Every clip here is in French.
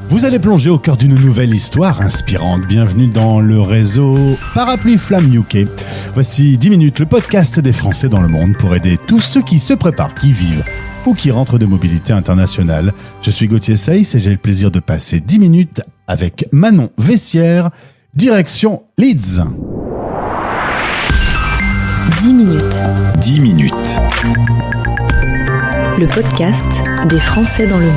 Vous allez plonger au cœur d'une nouvelle histoire inspirante. Bienvenue dans le réseau Parapluie Flamme UK. Voici 10 minutes, le podcast des Français dans le monde pour aider tous ceux qui se préparent, qui vivent ou qui rentrent de mobilité internationale. Je suis Gauthier Seyss et j'ai le plaisir de passer 10 minutes avec Manon Vessière, direction Leeds. 10 minutes. 10 minutes. Le podcast des Français dans le monde.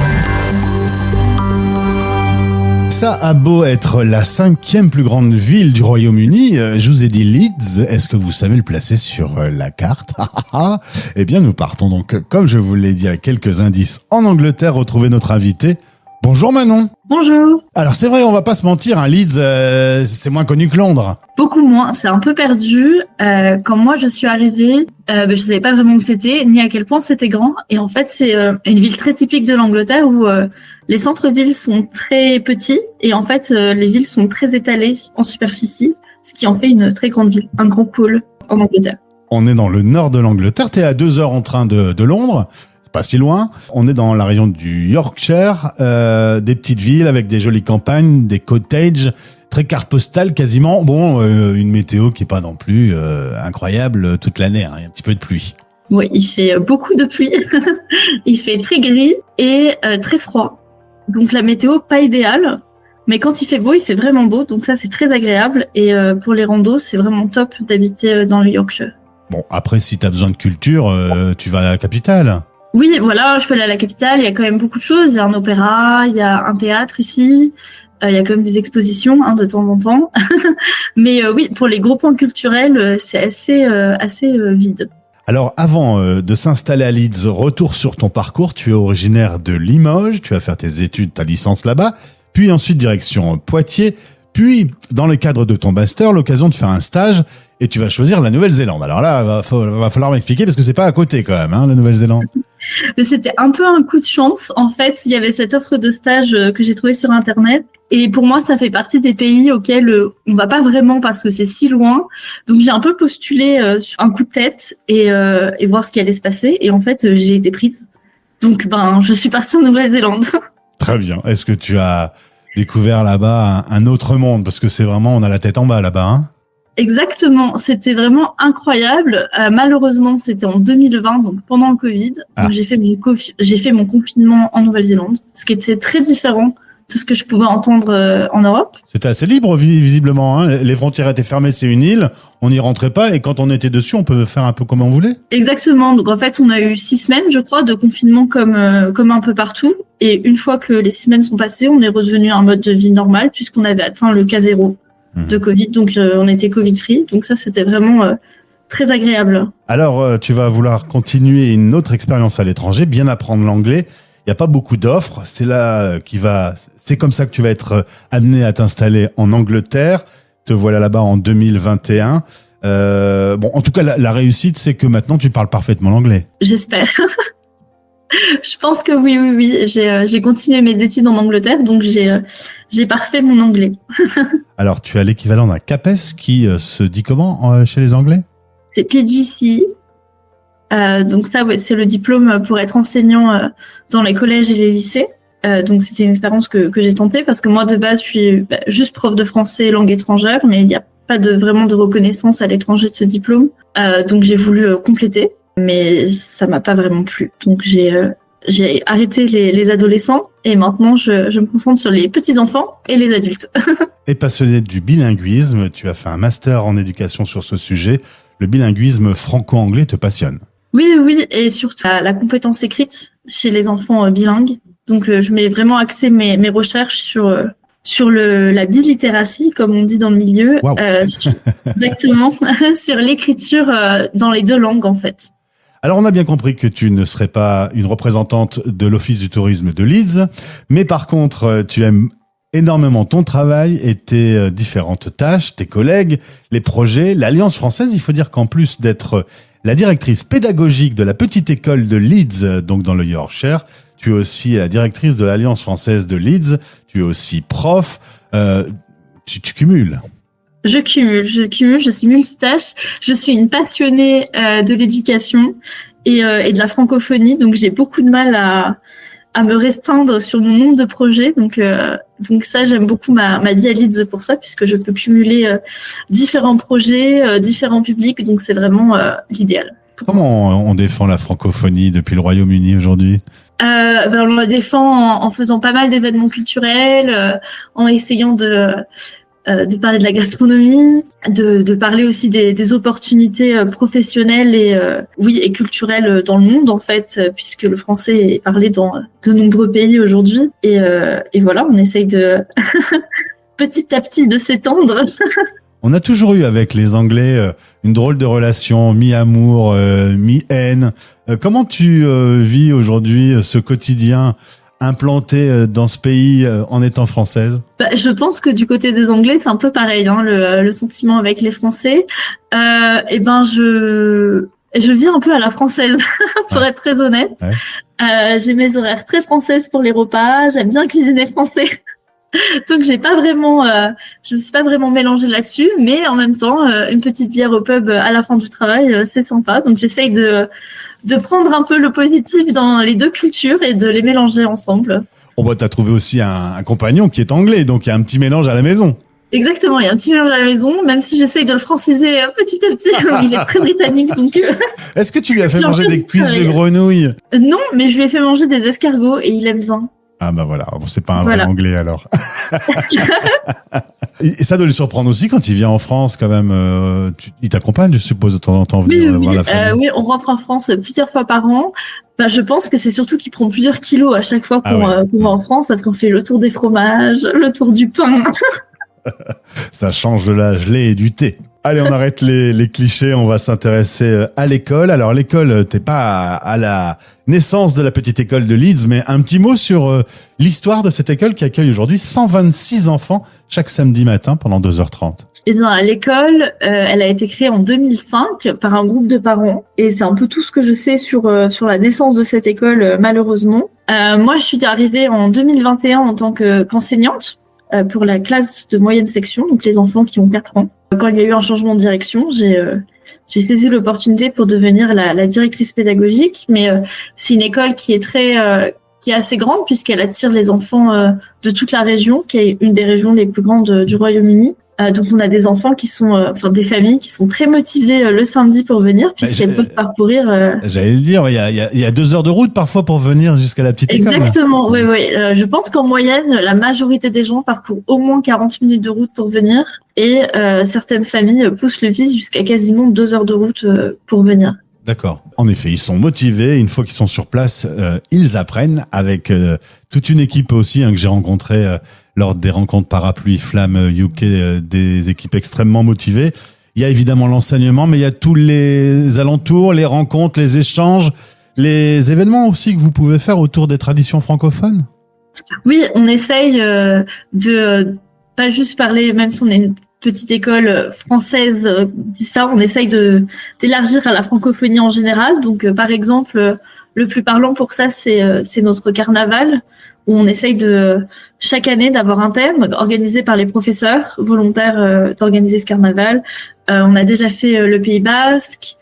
Ça a beau être la 5e plus grande ville du Royaume-Uni, je vous ai dit Leeds, est-ce que vous savez le placer sur la carte? Eh bien, nous partons donc, comme je vous l'ai dit, à quelques indices en Angleterre, retrouver notre invité. Bonjour Manon. Bonjour. Alors c'est vrai, on va pas se mentir, Leeds, c'est moins connu que Londres. Beaucoup moins, c'est un peu perdu. Quand moi je suis arrivée, je savais pas vraiment où c'était, ni à quel point c'était grand. Et en fait, c'est une ville très typique de l'Angleterre où les centres-villes sont très petits et en fait, les villes sont très étalées en superficie, ce qui en fait une très grande ville, un grand pôle en Angleterre. On est dans le nord de l'Angleterre, t'es à 2 heures en train de Londres. Pas si loin. On est dans la région du Yorkshire, des petites villes avec des jolies campagnes, des cottages, très carte postale quasiment. Bon, une météo qui est pas non plus incroyable toute l'année, hein. Il y a un petit peu de pluie. Oui, il fait beaucoup de pluie. Il fait très gris et très froid. Donc la météo pas idéale, mais quand il fait beau, il fait vraiment beau. Donc ça c'est très agréable et pour les randos, c'est vraiment top d'habiter dans le Yorkshire. Bon, après si t'as besoin de culture, tu vas à la capitale. Oui, voilà, je peux aller à la capitale, il y a quand même beaucoup de choses. Il y a un opéra, il y a un théâtre ici, il y a quand même des expositions de temps en temps. Mais oui, pour les gros points culturels, c'est assez vide. Alors avant de s'installer à Leeds, retour sur ton parcours, tu es originaire de Limoges, tu vas faire tes études, ta licence là-bas, puis ensuite direction Poitiers, puis dans le cadre de ton master, l'occasion de faire un stage et tu vas choisir la Nouvelle-Zélande. Alors là, va falloir m'expliquer parce que c'est pas à côté quand même, la Nouvelle-Zélande. Mais c'était un peu un coup de chance. En fait, il y avait cette offre de stage que j'ai trouvée sur Internet. Et pour moi, ça fait partie des pays auxquels on va pas vraiment parce que c'est si loin. Donc, j'ai un peu postulé sur un coup de tête et voir ce qui allait se passer. Et en fait, j'ai été prise. Donc, je suis partie en Nouvelle-Zélande. Très bien. Est-ce que tu as découvert là-bas un autre monde? Parce que c'est vraiment, on a la tête en bas là-bas, hein? Exactement, c'était vraiment incroyable. Malheureusement, c'était en 2020, donc pendant le Covid. Donc j'ai fait mon confinement en Nouvelle-Zélande, ce qui était très différent de ce que je pouvais entendre en Europe. C'était assez libre, visiblement, hein. Les frontières étaient fermées, c'est une île, on n'y rentrait pas, et quand on était dessus, on peut faire un peu comme on voulait. Exactement, donc en fait, on a eu 6 semaines, je crois, de confinement comme un peu partout. Et une fois que les 6 semaines sont passées, on est revenu à un mode de vie normal, puisqu'on avait atteint le cas zéro de Covid, donc on était Covid-free, donc ça c'était vraiment très agréable. Alors tu vas vouloir continuer une autre expérience à l'étranger, bien apprendre l'anglais. Il n'y a pas beaucoup d'offres, c'est comme ça que tu vas être amené à t'installer en Angleterre. Te voilà là-bas en 2021. En tout cas la réussite c'est que maintenant tu parles parfaitement l'anglais. J'espère. Je pense que oui. J'ai continué mes études en Angleterre, donc j'ai parfait mon anglais. Alors, tu as l'équivalent d'un CAPES qui se dit comment chez les Anglais? C'est PGCE. Donc ça, ouais, c'est le diplôme pour être enseignant dans les collèges et les lycées. Donc c'était une expérience que j'ai tentée parce que moi de base, je suis juste prof de français et langue étrangère, mais il n'y a pas vraiment de reconnaissance à l'étranger de ce diplôme. Donc j'ai voulu compléter. Mais ça m'a pas vraiment plu. Donc j'ai arrêté les adolescents et maintenant je me concentre sur les petits-enfants et les adultes. Et passionné du bilinguisme, tu as fait un master en éducation sur ce sujet. Le bilinguisme franco-anglais te passionne. Oui, et surtout la compétence écrite chez les enfants bilingues. Donc je mets vraiment axé mes recherches sur la bilittératie, comme on dit dans le milieu. Wow. Exactement, sur l'écriture dans les 2 langues en fait. Alors, on a bien compris que tu ne serais pas une représentante de l'Office du tourisme de Leeds, mais par contre, tu aimes énormément ton travail et tes différentes tâches, tes collègues, les projets. L'Alliance française, il faut dire qu'en plus d'être la directrice pédagogique de la petite école de Leeds, donc dans le Yorkshire, tu es aussi la directrice de l'Alliance française de Leeds, tu es aussi prof, tu cumules. Je cumule, je suis multitâche, je suis une passionnée de l'éducation et de la francophonie, donc j'ai beaucoup de mal à me restreindre sur mon nombre de projets. Donc ça, j'aime beaucoup ma vie à Leeds pour ça, puisque je peux cumuler différents projets, différents publics. Donc c'est vraiment l'idéal. Comment on défend la francophonie depuis le Royaume-Uni aujourd'hui? On la défend en faisant pas mal d'événements culturels, en essayant de parler de la gastronomie, de parler aussi des opportunités professionnelles et culturelles dans le monde, en fait, puisque le français est parlé dans de nombreux pays aujourd'hui. Et voilà, on essaye de petit à petit de s'étendre. On a toujours eu avec les Anglais une drôle de relation, mi-amour, mi-haine. Comment tu vis aujourd'hui ce quotidien implanté dans ce pays en étant française? Je pense que du côté des Anglais, c'est un peu pareil, hein, le sentiment avec les Français. Je vis un peu à la française, pour être très honnête. Ouais. J'ai mes horaires très françaises pour les repas. J'aime bien cuisiner français. Donc je me suis pas vraiment mélangée là-dessus, mais en même temps, une petite bière au pub à la fin du travail, c'est sympa. Donc j'essaye de prendre un peu le positif dans les deux cultures et de les mélanger ensemble. Bon, t'as trouvé aussi un compagnon qui est anglais, donc il y a un petit mélange à la maison. Exactement, il y a un petit mélange à la maison, même si j'essaye de le franciser petit à petit. Il est très britannique, donc... Est-ce que tu lui as fait manger des cuisses de grenouille? Non, mais je lui ai fait manger des escargots et il aime bien. Ah bah voilà, bon, c'est pas un vrai anglais alors. Et ça doit lui surprendre aussi quand il vient en France quand même. Il t'accompagne, je suppose, de temps en temps venir voir la famille. Oui, on rentre en France plusieurs fois par an. Je pense que c'est surtout qu'il prend plusieurs kilos à chaque fois qu'on va en France, parce qu'on fait le tour des fromages, le tour du pain. Ça change de la gelée et du thé. Allez, on arrête les clichés, on va s'intéresser à l'école. Alors l'école, t'es pas à la naissance de la petite école de Leeds, mais un petit mot sur l'histoire de cette école qui accueille aujourd'hui 126 enfants chaque samedi matin pendant 2h30. Eh bien, l'école, elle a été créée en 2005 par un groupe de parents, et c'est un peu tout ce que je sais sur la naissance de cette école, malheureusement. Moi, je suis arrivée en 2021 en tant qu'enseignante pour la classe de moyenne section, donc les enfants qui ont 4 ans. Quand il y a eu un changement de direction, j'ai saisi l'opportunité pour devenir la directrice pédagogique, mais c'est une école qui est assez grande puisqu'elle attire les enfants de toute la région, qui est une des régions les plus grandes du Royaume-Uni. Donc on a des enfants qui sont, des familles qui sont très motivées le samedi pour venir, puisqu'elles peuvent parcourir. J'allais le dire, il y a 2 heures de route parfois pour venir jusqu'à la petite école. Exactement, oui. Je pense qu'en moyenne, la majorité des gens parcourent au moins 40 minutes de route pour venir, et certaines familles poussent le vice jusqu'à quasiment 2 heures de route pour venir. D'accord. En effet, ils sont motivés. Une fois qu'ils sont sur place, ils apprennent avec toute une équipe aussi que j'ai rencontrée lors des rencontres Parapluie Flamme UK, des équipes extrêmement motivées. Il y a évidemment l'enseignement, mais il y a tous les alentours, les rencontres, les échanges, les événements aussi que vous pouvez faire autour des traditions francophones. Oui, on essaye de pas juste parler, même si on est une petite école française, dit ça, on essaye d'élargir à la francophonie en général. Donc, par exemple, le plus parlant pour ça, c'est notre carnaval, où on essaye chaque année d'avoir un thème organisé par les professeurs volontaires d'organiser ce carnaval. On a déjà fait le Pays Basque,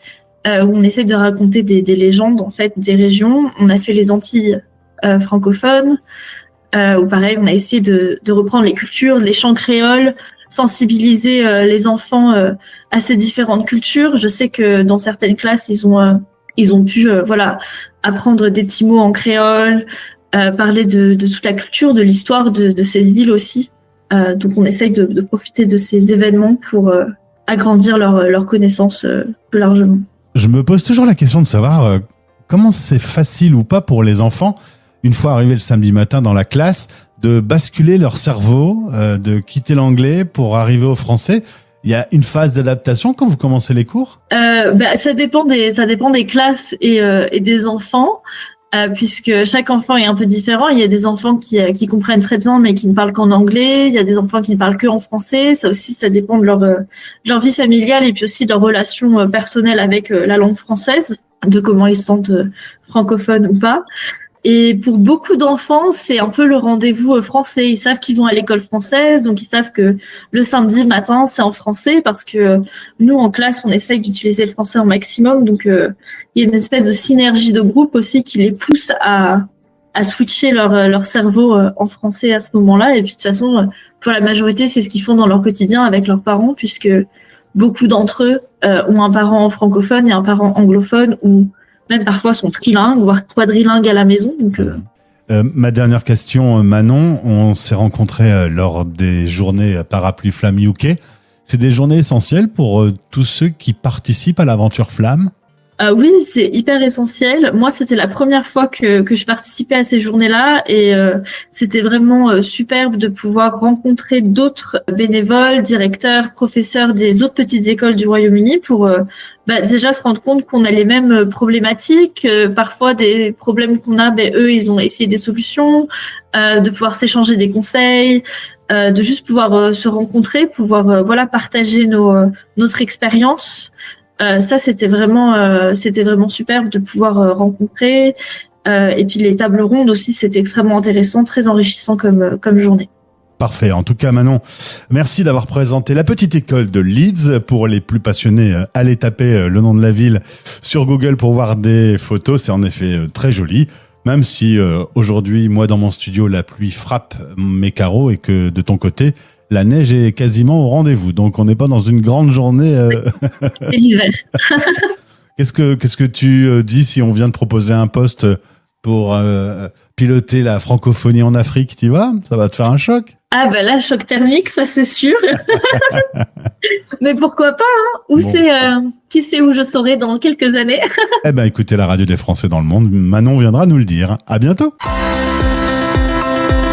où on essaye de raconter des légendes, en fait, des régions. On a fait les Antilles francophones, où pareil, on a essayé de reprendre les cultures, les chants créoles, sensibiliser les enfants à ces différentes cultures. Je sais que dans certaines classes, ils ont pu apprendre des petits mots en créole, parler de toute la culture, de l'histoire de ces îles aussi. Donc on essaye de profiter de ces événements pour agrandir leur connaissance plus largement. Je me pose toujours la question de savoir comment c'est facile ou pas pour les enfants, une fois arrivés le samedi matin dans la classe, de basculer leur cerveau, de quitter l'anglais pour arriver au français. Il y a une phase d'adaptation quand vous commencez les cours? Ça dépend des classes et des enfants, puisque chaque enfant est un peu différent. Il y a des enfants qui comprennent très bien mais qui ne parlent qu'en anglais. Il y a des enfants qui ne parlent que en français. Ça aussi, ça dépend de leur vie familiale et puis aussi de leur relation personnelle avec la langue française, de comment ils se sentent francophones ou pas. Et pour beaucoup d'enfants, c'est un peu le rendez-vous français. Ils savent qu'ils vont à l'école française, donc ils savent que le samedi matin, c'est en français, parce que nous, en classe, on essaye d'utiliser le français au maximum. Donc, il y a une espèce de synergie de groupe aussi qui les pousse à à switcher leur cerveau en français à ce moment-là. Et puis de toute façon, pour la majorité, c'est ce qu'ils font dans leur quotidien avec leurs parents, puisque beaucoup d'entre eux ont un parent francophone et un parent anglophone, ou même parfois sont trilingues, voire quadrilingues à la maison. Donc, ma dernière question, Manon, on s'est rencontrés lors des journées Parapluie Flamme UK. C'est des journées essentielles pour tous ceux qui participent à l'aventure Flamme? Oui, c'est hyper essentiel. Moi, c'était la première fois que je participais à ces journées-là et c'était vraiment superbe de pouvoir rencontrer d'autres bénévoles, directeurs, professeurs des autres petites écoles du Royaume-Uni pour déjà se rendre compte qu'on a les mêmes problématiques. Parfois, des problèmes qu'on a, eux, ils ont essayé des solutions, de pouvoir s'échanger des conseils, de juste pouvoir se rencontrer, pouvoir partager notre expérience. Ça, c'était vraiment superbe de pouvoir rencontrer. Et puis les tables rondes aussi, c'était extrêmement intéressant, très enrichissant comme journée. Parfait. En tout cas, Manon, merci d'avoir présenté la petite école de Leeds. Pour les plus passionnés, allez taper le nom de la ville sur Google pour voir des photos. C'est en effet très joli. Même si aujourd'hui, moi, dans mon studio, la pluie frappe mes carreaux et que de ton côté, la neige est quasiment au rendez-vous. Donc, on n'est pas dans une grande journée. C'est l'hiver. Qu'est-ce que tu dis si on vient de proposer un poste pour piloter la francophonie en Afrique, tu vois? Ça va te faire un choc? Ah là, choc thermique, ça c'est sûr. Mais pourquoi pas, hein? Qui sait où je serai dans quelques années. Écoutez la radio des Français dans le monde. Manon viendra nous le dire. À bientôt.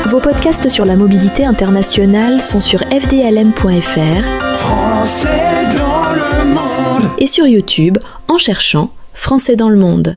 Vos podcasts sur la mobilité internationale sont sur fdlm.fr Français dans le monde et sur YouTube en cherchant Français dans le monde.